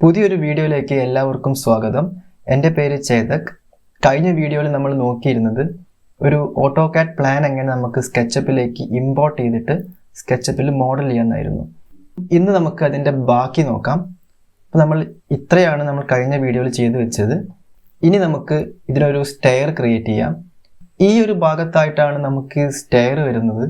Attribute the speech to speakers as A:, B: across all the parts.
A: പുതിയൊരു വീഡിയോയിലേക്ക് എല്ലാവർക്കും സ്വാഗതം. എൻ്റെ പേര് ചേതക്. കഴിഞ്ഞ വീഡിയോയിൽ നമ്മൾ നോക്കിയിരുന്നത് ഒരു ഓട്ടോകാഡ് പ്ലാൻ എങ്ങനെ നമുക്ക് സ്കെച്ചപ്പിലേക്ക് ഇമ്പോർട്ട് ചെയ്തിട്ട് സ്കെച്ചപ്പിൽ മോഡൽ ചെയ്യാമെന്നായിരുന്നു. ഇന്ന് നമുക്ക് അതിൻ്റെ ബാക്കി നോക്കാം. അപ്പോൾ ഇത്രയാണ് നമ്മൾ കഴിഞ്ഞ വീഡിയോയിൽ ചെയ്തു വെച്ചത്. ഇനി നമുക്ക് ഇതിനൊരു സ്റ്റെയർ ക്രിയേറ്റ് ചെയ്യാം. ഈ ഒരു ഭാഗത്തായിട്ടാണ് നമുക്ക് സ്റ്റെയർ വരുന്നത്.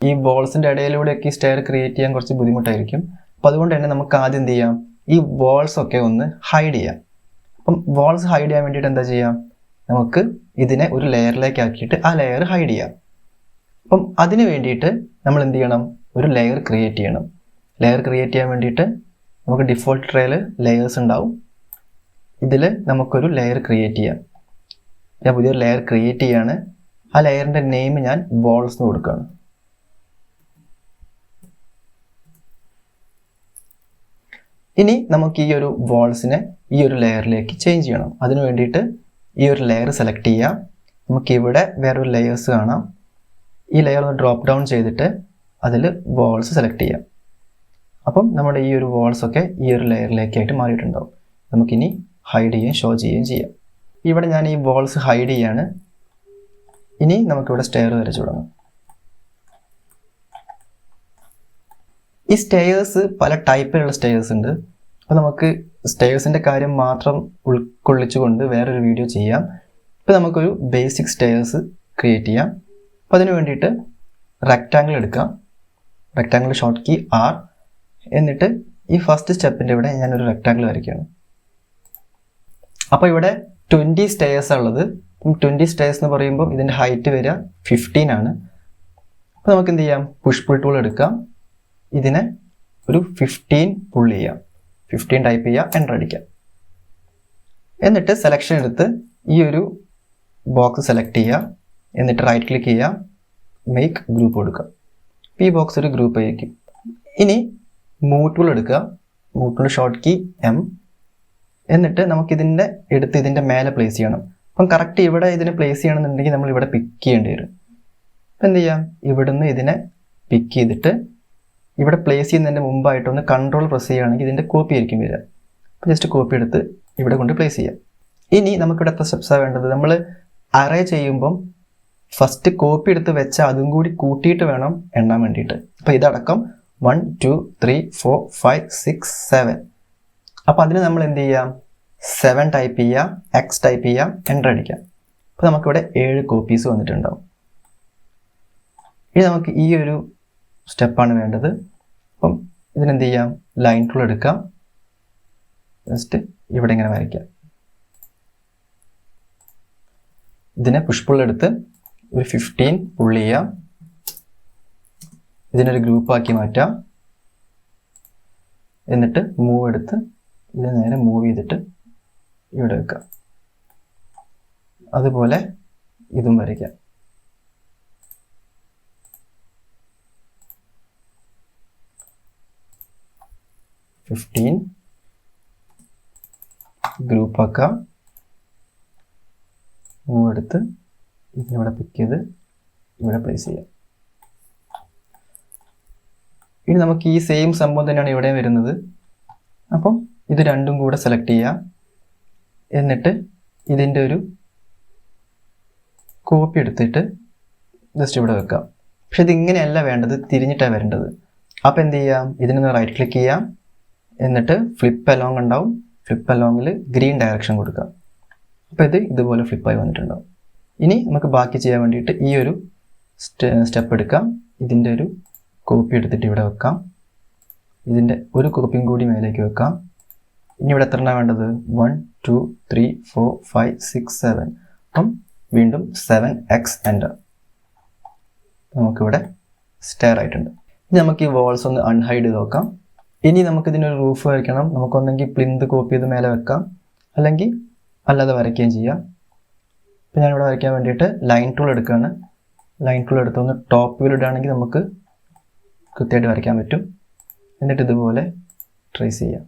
A: ഈ ബോൾസിൻ്റെ ഇടയിലൂടെയൊക്കെ ഈ സ്റ്റെയർ ക്രിയേറ്റ് ചെയ്യാൻ കുറച്ച് ബുദ്ധിമുട്ടായിരിക്കും. അപ്പോൾ അതുകൊണ്ട് തന്നെ നമുക്ക് ആദ്യം എന്ത് ചെയ്യാം, ഈ വാൾസ് ഒക്കെ ഒന്ന് ഹൈഡ് ചെയ്യാം. അപ്പം വാൾസ് ഹൈഡ് ചെയ്യാൻ വേണ്ടിയിട്ട് എന്താ ചെയ്യാം, നമുക്ക് ഇതിനെ ഒരു ലെയറിലേക്ക് ആക്കിയിട്ട് ആ ലെയർ ഹൈഡ് ചെയ്യാം. അപ്പം അതിന് വേണ്ടിയിട്ട് നമ്മൾ എന്ത് ചെയ്യണം, ഒരു ലെയർ ക്രിയേറ്റ് ചെയ്യണം. ലെയർ ക്രിയേറ്റ് ചെയ്യാൻ വേണ്ടിയിട്ട് നമുക്ക് ഡിഫോൾട്ട് ട്രേയിൽ ലെയേഴ്സ് ഉണ്ടാവും. ഇതിൽ നമുക്കൊരു ലെയർ ക്രിയേറ്റ് ചെയ്യാം. ഞാൻ പുതിയൊരു ലെയർ ക്രിയേറ്റ് ചെയ്യാണ്. ആ ലെയറിൻ്റെ നെയിം ഞാൻ വാൾസ് എന്ന് കൊടുക്കുകയാണ്. ഇനി നമുക്ക് ഈ ഒരു വാൾസിനെ ഈ ഒരു ലെയറിലേക്ക് ചേഞ്ച് ചെയ്യണം. അതിന് വേണ്ടിയിട്ട് ഈ ഒരു ലെയർ സെലക്ട് ചെയ്യാം. നമുക്കിവിടെ വേറൊരു ലെയേഴ്സ് കാണാം. ഈ ലെയർ ഒന്ന് ഡ്രോപ്പ് ഡൗൺ ചെയ്തിട്ട് അതിൽ വാൾസ് സെലക്ട് ചെയ്യാം. അപ്പം നമ്മുടെ ഈ ഒരു വാൾസൊക്കെ ഈ ഒരു ലെയറിലേക്കായിട്ട് മാറിയിട്ടുണ്ടാവും. നമുക്കിനി ഹൈഡ് ചെയ്യുകയും ഷോ ചെയ്യുകയും ചെയ്യാം. ഇവിടെ ഞാൻ ഈ വാൾസ് ഹൈഡ് ചെയ്യാണ്. ഇനി നമുക്കിവിടെ സ്റ്റെയർ വരച്ചു തുടങ്ങാം. ഈ സ്റ്റെയേഴ്സ് പല ടൈപ്പിലുള്ള സ്റ്റെയേഴ്സ് ഉണ്ട്. അപ്പോൾ നമുക്ക് സ്റ്റെയേഴ്സിൻ്റെ കാര്യം മാത്രം ഉൾക്കൊള്ളിച്ചുകൊണ്ട് വേറൊരു വീഡിയോ ചെയ്യാം. ഇപ്പോൾ നമുക്കൊരു ബേസിക് സ്റ്റെയേഴ്സ് ക്രിയേറ്റ് ചെയ്യാം. അപ്പോൾ അതിന് വേണ്ടിയിട്ട് റെക്റ്റാങ്കിൾ എടുക്കാം. Rectangle short key R. എന്നിട്ട് ഈ ഫസ്റ്റ് സ്റ്റെപ്പിൻ്റെ ഇവിടെ ഞാനൊരു റെക്റ്റാങ്കിൾ വരയ്ക്കുകയാണ്. അപ്പോൾ ഇവിടെ 20 സ്റ്റെയേഴ്സാണ് ഉള്ളത്. 20 സ്റ്റെയേഴ്സ് എന്ന് പറയുമ്പോൾ ഇതിൻ്റെ ഹൈറ്റ് വരിക 15 ആണ്. അപ്പോൾ നമുക്ക് എന്ത് ചെയ്യാം, പുഷ് പുൾ ടൂൾ എടുക്കാം. ഇതിനെ ഒരു 15 പുൾ ചെയ്യാം. 15 ടൈപ്പ് ചെയ്യുക, എൻ്റർ അടിക്കാം. എന്നിട്ട് സെലക്ഷൻ എടുത്ത് ഈ ഒരു ബോക്സ് സെലക്ട് ചെയ്യുക. എന്നിട്ട് റൈറ്റ് ക്ലിക്ക് ചെയ്യുക, മേക്ക് ഗ്രൂപ്പ് കൊടുക്കുക. ഈ ബോക്സ് ഒരു ഗ്രൂപ്പ് ആയിരിക്കും. ഇനി മൂവ് ടൂൾ എടുക്കുക. Move tool short key M. എന്നിട്ട് നമുക്കിതിൻ്റെ എടുത്ത് ഇതിൻ്റെ മേലെ പ്ലേസ് ചെയ്യണം. അപ്പം കറക്റ്റ് ഇവിടെ ഇതിനെ പ്ലേസ് ചെയ്യണമെന്നുണ്ടെങ്കിൽ നമ്മൾ ഇവിടെ പിക്ക് ചെയ്യേണ്ടി വരും. അപ്പം എന്ത് ചെയ്യാം, ഇവിടുന്ന് ഇതിനെ പിക്ക് ചെയ്തിട്ട് ഇവിടെ പ്ലേസ് ചെയ്യുന്നതിൻ്റെ മുമ്പായിട്ടൊന്ന് കൺട്രോൾ പ്രസ് ചെയ്യുകയാണെങ്കിൽ ഇതിൻ്റെ കോപ്പി ആയിരിക്കും വരിക. അപ്പോൾ ജസ്റ്റ് കോപ്പി എടുത്ത് ഇവിടെ കൊണ്ട് പ്ലേസ് ചെയ്യാം. ഇനി നമുക്കിവിടെ എത്ര സ്റ്റെപ്സാണ് വേണ്ടത്, നമ്മൾ അറേ ചെയ്യുമ്പം ഫസ്റ്റ് കോപ്പി എടുത്ത് വെച്ചാൽ അതും കൂടി കൂട്ടിയിട്ട് വേണം എണ്ണാൻ വേണ്ടിയിട്ട്. അപ്പോൾ ഇതടക്കം 1 2 3 4 5 6 7. അപ്പോൾ അതിന് നമ്മൾ എന്ത് ചെയ്യാം, 7 ടൈപ്പ് ചെയ്യുക, X ടൈപ്പ് ചെയ്യുക, എൻ്റർ അടിക്കാം. അപ്പോൾ നമുക്കിവിടെ 7 കോപ്പീസ് വന്നിട്ടുണ്ടാവും. ഇനി നമുക്ക് ഈ ഒരു സ്റ്റെപ്പാണ് വേണ്ടത്. അപ്പം ഇതിനെന്ത് ചെയ്യാം, ലൈൻ ടൂൾ എടുക്കാം. ജസ്റ്റ് ഇവിടെ ഇങ്ങനെ വരയ്ക്കാം. ഇതിനെ പുഷ് പുൾ എടുത്ത് ഒരു 15 പുൾ ചെയ്യാം. ഇതിനൊരു ഗ്രൂപ്പാക്കി മാറ്റാം. എന്നിട്ട് മൂവ് എടുത്ത് ഇത് നേരെ മൂവ് ചെയ്തിട്ട് ഇവിടെ വെക്കാം. അതുപോലെ ഇതും വരയ്ക്കാം. 15 ഗ്രൂപ്പ് ആക്കാം. മൂവ് എടുത്ത് ഇതിനിവിടെ പിക്ക് ചെയ്ത് ഇവിടെ പ്ലേസ് ചെയ്യാം. ഇനി നമുക്ക് ഈ സെയിം സംഭവം തന്നെയാണ് ഇവിടെ വരുന്നത്. അപ്പം ഇത് രണ്ടും കൂടെ സെലക്ട് ചെയ്യാം. എന്നിട്ട് ഇതിൻ്റെ ഒരു കോപ്പി എടുത്തിട്ട് ജസ്റ്റ് ഇവിടെ വെക്കാം. പക്ഷെ ഇതിങ്ങനെയല്ല വേണ്ടത്, തിരിഞ്ഞിട്ടാണ് വരേണ്ടത്. അപ്പോൾ എന്ത് ചെയ്യാം, ഇതിനൊന്ന് റൈറ്റ് ക്ലിക്ക് ചെയ്യാം. എന്നിട്ട് ഫ്ലിപ്പ് അലോങ് ഉണ്ടാവും. ഫ്ലിപ്പ് അലോങ്ങിൽ ഗ്രീൻ ഡയറക്ഷൻ കൊടുക്കാം. അപ്പോൾ ഇത് ഇതുപോലെ ഫ്ലിപ്പായി വന്നിട്ടുണ്ടാവും. ഇനി നമുക്ക് ബാക്കി ചെയ്യാൻ വേണ്ടിയിട്ട് ഈ ഒരു സ്റ്റെപ്പ് എടുക്കാം. ഇതിൻ്റെ ഒരു കോപ്പി എടുത്തിട്ട് ഇവിടെ വെക്കാം. ഇതിൻ്റെ ഒരു കോപ്പിയും കൂടി മേലേക്ക് വെക്കാം. ഇനി ഇവിടെ എത്ര എണ്ണം വേണ്ടത്, 1 2 3 4 5 6 7. അപ്പം വീണ്ടും 7X എൻ്റർ. നമുക്കിവിടെ സ്റ്റെയർ ആയിട്ടുണ്ട്. ഇനി നമുക്ക് ഈ വാൾസ് ഒന്ന് അൺഹൈഡ് ചെയ്ത് നോക്കാം. ഇനി നമുക്കിതിനൊരു റൂഫ് വരയ്ക്കണം. നമുക്കൊന്നെങ്കിൽ പ്ലിന്ത് കോപ്പി ചെയ്ത് മേലെ വെക്കാം, അല്ലെങ്കിൽ അല്ലാതെ വരയ്ക്കുകയും ചെയ്യാം. അപ്പോൾ ഞാനിവിടെ വരയ്ക്കാൻ വേണ്ടിയിട്ട് ലൈൻ ടൂൾ എടുക്കുകയാണ്. ലൈൻ ടൂൾ എടുത്തൊന്ന് ടോപ്പ് വ്യൂ ഇടുകയാണെങ്കിൽ നമുക്ക് കൃത്യമായിട്ട് വരയ്ക്കാൻ പറ്റും. എന്നിട്ട് ഇതുപോലെ ട്രേസ് ചെയ്യാം.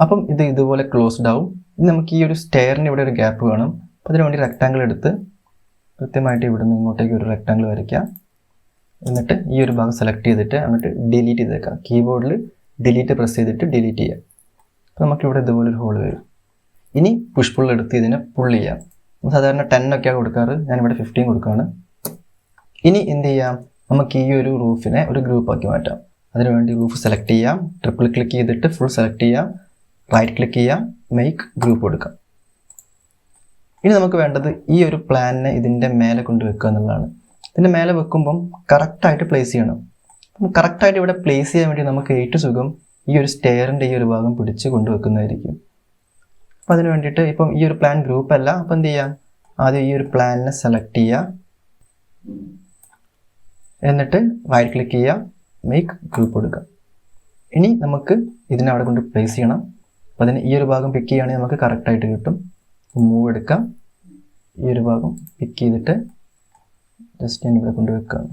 A: അപ്പം ഇത് ഇതുപോലെ ക്ലോസ്ഡ് ആവും. ഇനി നമുക്ക് ഈ ഒരു സ്റ്റെയറിന് ഇവിടെ ഒരു ഗ്യാപ്പ് വേണം. അപ്പോൾ അതിന് വേണ്ടി റെക്റ്റാങ്കിൾ എടുത്ത് കൃത്യമായിട്ട് ഇവിടെ നിന്ന് ഇങ്ങോട്ടേക്ക് ഒരു റെക്റ്റാങ്കിൾ വരയ്ക്കാം. എന്നിട്ട് ഈ ഒരു ഭാഗം സെലക്ട് ചെയ്തിട്ട് എന്നിട്ട് ഡിലീറ്റ് ചെയ്തേക്കാം. കീബോർഡിൽ ഡിലീറ്റ് പ്രസ് ചെയ്തിട്ട് ഡിലീറ്റ് ചെയ്യാം. അപ്പോൾ നമുക്കിവിടെ ഇതുപോലെ ഒരു ഹോൾ വരും. ഇനി പുഷ് പുൾ എടുത്ത് ഇതിനെ പുൾ ചെയ്യാം. സാധാരണ 10 ഒക്കെയാണ് കൊടുക്കാറ്, ഞാനിവിടെ 15 കൊടുക്കുകയാണ്. ഇനി എന്ത് ചെയ്യാം, നമുക്ക് ഈ ഒരു റൂഫിനെ ഒരു ഗ്രൂപ്പാക്കി മാറ്റാം. അതിനുവേണ്ടി റൂഫ് സെലക്ട് ചെയ്യാം, ട്രിപ്പിൾ ക്ലിക്ക് ചെയ്തിട്ട് ഫുൾ സെലക്ട് ചെയ്യാം, റൈറ്റ് ക്ലിക്ക് ചെയ്യാം, മേക്ക് ഗ്രൂപ്പ് കൊടുക്കാം. ഇനി നമുക്ക് വേണ്ടത് ഈ ഒരു പ്ലാനിനെ ഇതിൻ്റെ മേലെ കൊണ്ടുവെക്കുക എന്നുള്ളതാണ്. ഇതിൻ്റെ മേലെ വെക്കുമ്പം കറക്റ്റായിട്ട് പ്ലേസ് ചെയ്യണം. അപ്പം കറക്റ്റായിട്ട് ഇവിടെ പ്ലേസ് ചെയ്യാൻ വേണ്ടി നമുക്ക് ഏറ്റവും സുഖം ഈ ഒരു സ്റ്റെയറിൻ്റെ ഈ ഒരു ഭാഗം പിടിച്ച് കൊണ്ടുവെക്കുന്നതായിരിക്കും. അപ്പോൾ അതിന് വേണ്ടിയിട്ട് ഇപ്പം ഈ ഒരു പ്ലാൻ ഗ്രൂപ്പ് അല്ല, അപ്പം എന്ത് ചെയ്യാം, ആദ്യം ഈ ഒരു പ്ലാനിനെ സെലക്ട് ചെയ്യുക, എന്നിട്ട് റൈറ്റ് ക്ലിക്ക് ചെയ്യുക, മേക്ക് ഗ്രൂപ്പ് കൊടുക്കുക. ഇനി നമുക്ക് ഇതിനെ അവിടെ കൊണ്ട് പ്ലേസ് ചെയ്യണം. അപ്പോൾ അതിന് ഈ ഒരു ഭാഗം പിക്ക് ചെയ്യുകയാണെങ്കിൽ നമുക്ക് കറക്റ്റായിട്ട് കിട്ടും. മൂവ് എടുക്കാം, ഈ ഒരു ഭാഗം പിക്ക് ചെയ്തിട്ട് ജസ്റ്റ് ഞാൻ ഇവിടെ കൊണ്ടുവെക്കാം.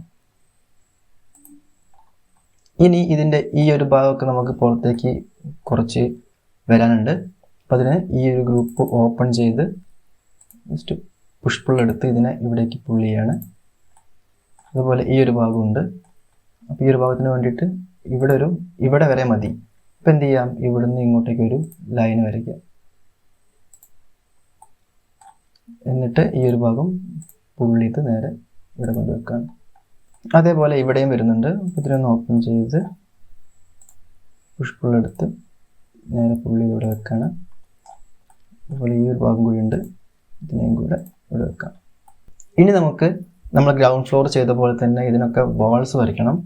A: ഇനി ഇതിൻ്റെ ഈ ഒരു ഭാഗമൊക്കെ നമുക്ക് പുറത്തേക്ക് കുറച്ച് വരാനുണ്ട്. അപ്പോൾ അതിന് ഈ ഒരു ഗ്രൂപ്പ് ഓപ്പൺ ചെയ്ത് ജസ്റ്റ് പുഷ് പുൾ എടുത്ത് ഇതിനെ ഇവിടേക്ക് പുൾ ചെയ്യാണ്. അതുപോലെ ഈ ഒരു ഭാഗമുണ്ട്. അപ്പോൾ ഈ ഒരു ഭാഗത്തിന് വേണ്ടിയിട്ട് ഇവിടെ വരെ മതി. അപ്പോൾ എന്ത് ചെയ്യാം, ഇവിടുന്ന് ഇങ്ങോട്ടേക്ക് ഒരു ലൈൻ വരയ്ക്കാം. എന്നിട്ട് ഈ ഒരു ഭാഗം പുൾ ചെയ്ത് നേരെ ഇവിടെ കൊണ്ടുവെക്കാം. അതേപോലെ ഇവിടെയും വരുന്നുണ്ട്. അപ്പോൾ ഇതിനൊന്ന് ഓപ്പൺ ചെയ്ത് പുഷ് പുൾ എടുത്ത് നേരെ പുൾ ചെയ്ത് ഇവിടെ വെക്കാണ്. അതുപോലെ ഈ ഒരു ഭാഗം കൂടി ഉണ്ട്, ഇതിനെയും കൂടെ ഇവിടെ വെക്കാം. ഇനി നമുക്ക് നമ്മൾ ഗ്രൗണ്ട് ഫ്ലോർ ചെയ്ത പോലെ തന്നെ ഇതിനൊക്കെ വാൾസ് വരയ്ക്കണം.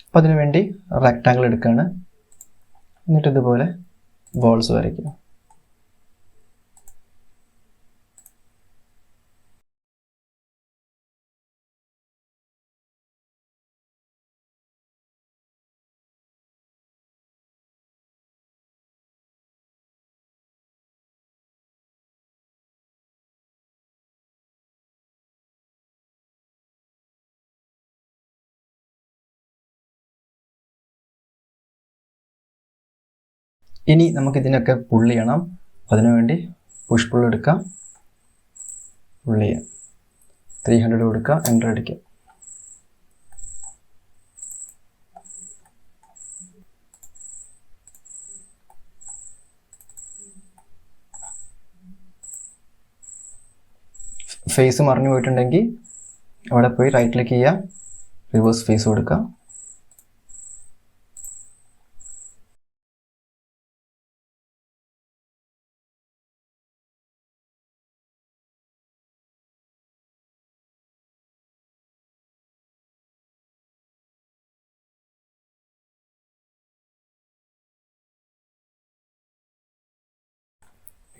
A: അപ്പോൾ അതിനു വേണ്ടി റെക്റ്റാങ്കിൾ എടുക്കുകയാണ്. എന്നിട്ട് ഇതുപോലെ വാൾസ് വരയ്ക്കുക. ഇനി നമുക്കിതിനൊക്കെ പുൾ ചെയ്യണം. അതിനുവേണ്ടി പുഷ് പുൾ എടുക്കാം, പുൾ ചെയ്യാം, 300 കൊടുക്കുക, എൻ്റർ അടിക്കുക. ഫേസ് മറിഞ്ഞു പോയിട്ടുണ്ടെങ്കിൽ അവിടെ പോയി റൈറ്റ് ക്ലിക്ക് ചെയ്യുക, റിവേഴ്സ് ഫേസ് കൊടുക്കുക.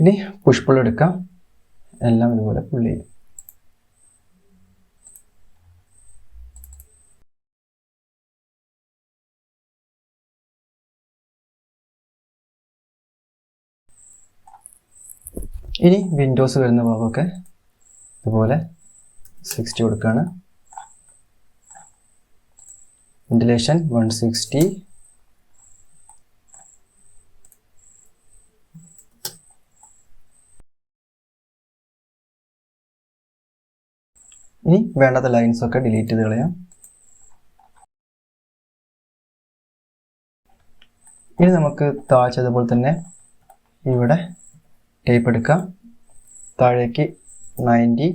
A: ഇനി പുഷ് പുൾ എടുക്കാം, എല്ലാം ഇതുപോലെ പുൾ ചെയ്യും. ഇനി വിൻഡോസ് വരുന്ന ഭാഗമൊക്കെ ഇതുപോലെ 60 കൊടുക്കുകയാണ്. വെന്റിലേഷൻ 160. ഇനി വേണ്ടാത്ത ലൈൻസൊക്കെ ഡിലീറ്റ് ചെയ്ത് കളയാം. ഇനി നമുക്ക് താഴ്ചതുപോലെ തന്നെ ഇവിടെ ടേപ്പ് എടുക്കാം. താഴേക്ക് 90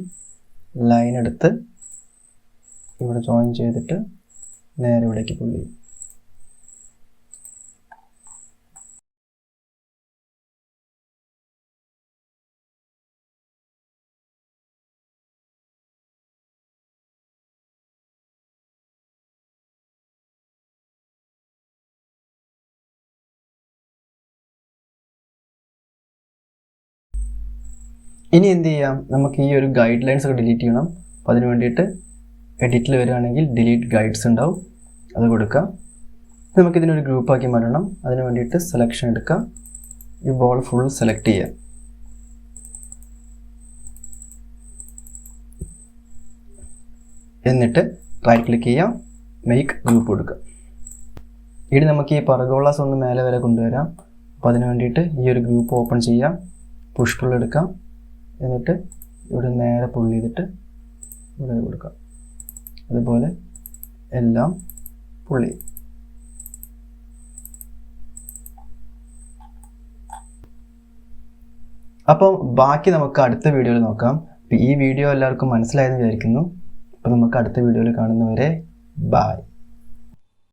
A: ലൈൻ എടുത്ത് ഇവിടെ ജോയിൻ ചെയ്തിട്ട് നേരെ ഇവിടേക്ക് പുള്ളി ചെയ്യും. ഇനി എന്ത് ചെയ്യാം, നമുക്ക് ഈ ഒരു ഗൈഡ് ലൈൻസ് ഒക്കെ ഡിലീറ്റ് ചെയ്യണം. അപ്പോൾ അതിന് വേണ്ടിയിട്ട് എഡിറ്റിൽ വരികയാണെങ്കിൽ ഡിലീറ്റ് ഗൈഡ്സ് ഉണ്ടാവും, അത് കൊടുക്കാം. നമുക്കിതിനൊരു ഗ്രൂപ്പാക്കി മാറ്റണം. അതിന് വേണ്ടിയിട്ട് സെലക്ഷൻ എടുക്കാം, ഈ ബോൾ ഫുൾ സെലക്ട് ചെയ്യാം. എന്നിട്ട് റൈറ്റ് ക്ലിക്ക് ചെയ്യാം, മേക്ക് ഗ്രൂപ്പ് കൊടുക്കുക. ഇനി നമുക്ക് ഈ പർഗോളാസ് ഒന്ന് മേലെ വരെ കൊണ്ടുവരാം. അപ്പോൾ അതിന് വേണ്ടിയിട്ട് ഈ ഒരു ഗ്രൂപ്പ് ഓപ്പൺ ചെയ്യാം, പുഷ് പുൾ എടുക്കാം, എന്നിട്ട് ഇവിടെ നേരെ പുൾ ചെയ്തിട്ട് ഇവിടെ കൊടുക്കാം. അതുപോലെ എല്ലാം പുൾ ചെയ്യും. അപ്പം ബാക്കി നമുക്ക് അടുത്ത വീഡിയോയിൽ നോക്കാം. ഈ വീഡിയോ എല്ലാവർക്കും മനസ്സിലായെന്ന് വിചാരിക്കുന്നു. അപ്പോൾ നമുക്ക് അടുത്ത വീഡിയോയിൽ കാണുന്നവരെ ബൈ.